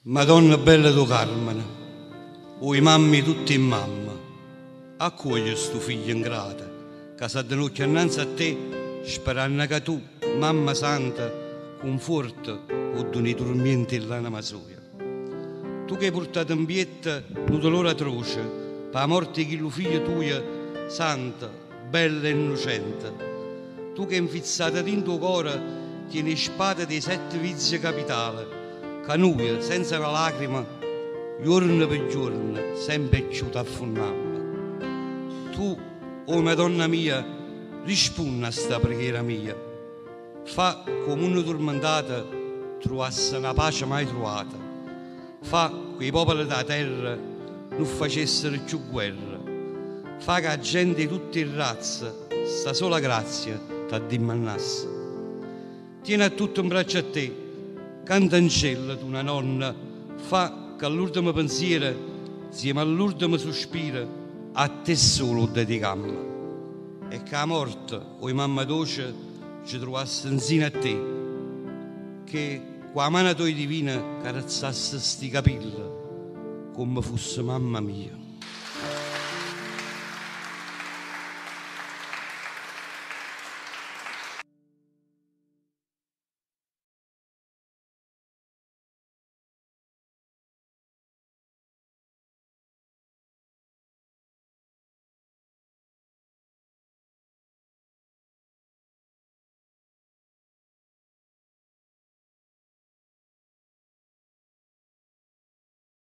Madonna bella tu Carmine, oi mammi tutti in mamma, accogli sto figlio ingrata, che si addenocchia innanzi a te, sperando che tu, mamma santa, conforta o doni dormienti l'anima sua. Tu che hai portato in pietta un dolore atroce, per la morte di quello figlio tuo, santa, bella e innocente, tu che hai infizzato in tuo cuore, tieni spada dei 7 vizi capitali, che noi, senza una lacrima, giorno per giorno, sempre più ti affonnammo. Tu, oh Madonna mia, rispondi a sta preghiera mia. Fa come una tormentata trovasse una pace mai trovata. Fa che i popoli della terra non facessero più guerra. Fa che la gente di tutte le razze sta sola grazia ti dimmannasse. Tieni a tutto in braccio a te, canta in cielo tu una nonna, fa che all'ultimo pensiero, insieme all'ultimo sospiro, a te solo dedicammo. E che la morte, o mamma dolce, ci trovasse insieme a te, che con la mano tua divina carezzasse sti capelli, come fosse mamma mia.